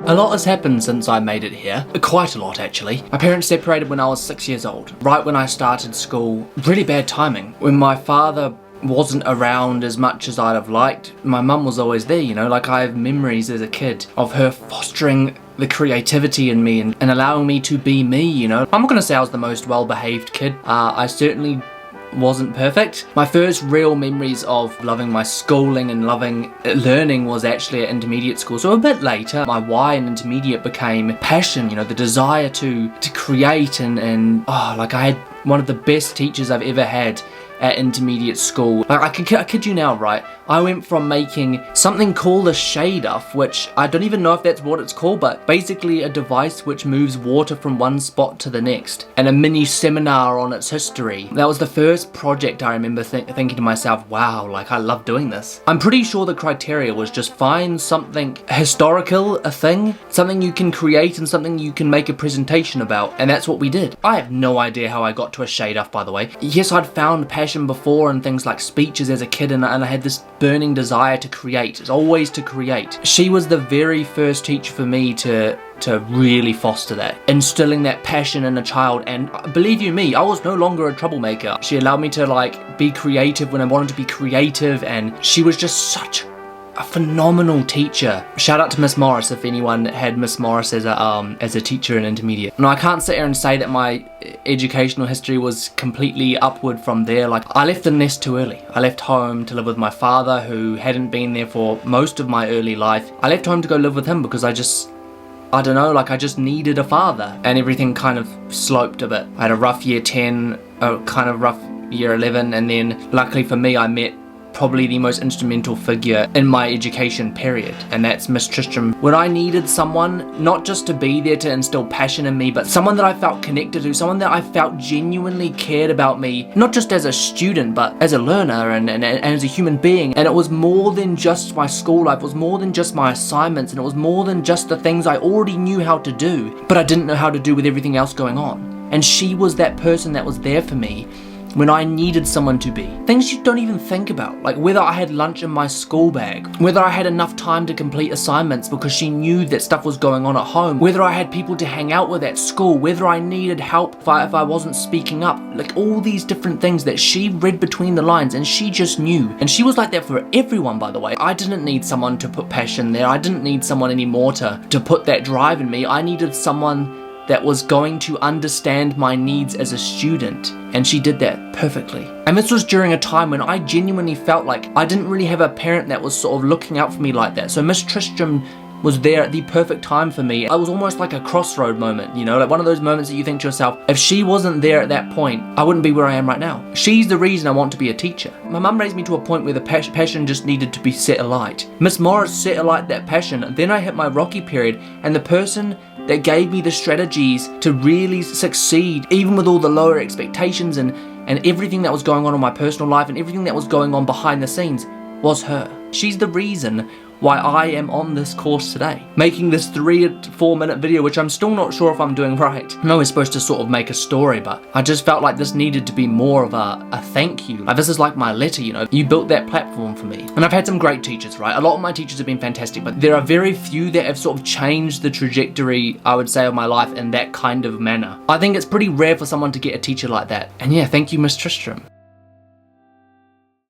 A lot has happened since I made it here. Quite a lot, actually. My parents separated when I was 6 years old, right when I started school. Really bad timing. When my father wasn't around as much as I'd have liked, my mum was always there, you know, like I have memories as a kid of her fostering the creativity in me and allowing me to be me, you know. I'm not gonna say I was the most well-behaved kid. I certainly wasn't perfect. My first real memories of loving my schooling and loving learning was actually at intermediate school. So a bit later, my why in intermediate became passion, you know, the desire to create and like I had one of the best teachers I've ever had at intermediate school. Like I kid you now, right? I went from making something called a shade-off, which I don't even know if that's what it's called, but basically a device which moves water from one spot to the next, and a mini seminar on its history. That was the first project I remember thinking to myself, wow, like I love doing this. I'm pretty sure the criteria was just find something historical, a thing, something you can create and something you can make a presentation about, and that's what we did. I have no idea how I got to a shade-off, by the way. Yes, I'd found passion before in things like speeches as a kid, and I had this burning desire to create. It's always to create. She was the very first teacher for me to really foster that, instilling that passion in a child. And believe you me, I was no longer a troublemaker. She allowed me to like be creative when I wanted to be creative, and she was just such a phenomenal teacher. Shout out to Miss Morris if anyone had Miss Morris as a teacher in intermediate. No, I can't sit here and say that my educational history was completely upward from there. Like I left the nest too early. I left home to live with my father, who hadn't been there for most of my early life. I left home to go live with him because I don't know, like I just needed a father, and everything kind of sloped a bit. I had a rough year 10, a kind of rough year 11, and then luckily for me I met probably the most instrumental figure in my education period, and that's Miss Tristram. When I needed someone, not just to be there to instill passion in me, but someone that I felt connected to, someone that I felt genuinely cared about me, not just as a student, but as a learner and as a human being. And it was more than just my school life, it was more than just my assignments, and it was more than just the things I already knew how to do, but I didn't know how to do with everything else going on. And she was that person that was there for me when I needed someone to be. Things you don't even think about, like whether I had lunch in my school bag, whether I had enough time to complete assignments because she knew that stuff was going on at home, whether I had people to hang out with at school, whether I needed help if I wasn't speaking up, like all these different things that she read between the lines and she just knew. And she was like that for everyone, by the way. I didn't need someone to put passion there. I didn't need someone anymore to put that drive in me. I needed someone that was going to understand my needs as a student, and she did that perfectly. And this was during a time when I genuinely felt like I didn't really have a parent that was sort of looking out for me like that. So Miss Tristram was there at the perfect time for me. I was almost like a crossroad moment, you know, like one of those moments that you think to yourself, if she wasn't there at that point, I wouldn't be where I am right now. She's the reason I want to be a teacher. My mum raised me to a point where the passion just needed to be set alight. Miss Morris set alight that passion. Then I hit my rocky period, and the person that gave me the strategies to really succeed, even with all the lower expectations and everything that was going on in my personal life and everything that was going on behind the scenes, was her. She's the reason why I am on this course today, making this 3 or 4 minute video, which I'm still not sure if I'm doing right. I know we're supposed to sort of make a story, but I just felt like this needed to be more of a thank you. Like this is like my letter, you know. You built that platform for me. And I've had some great teachers, right? A lot of my teachers have been fantastic, but there are very few that have sort of changed the trajectory, I would say, of my life in that kind of manner. I think it's pretty rare for someone to get a teacher like that. And yeah, thank you, Miss Tristram.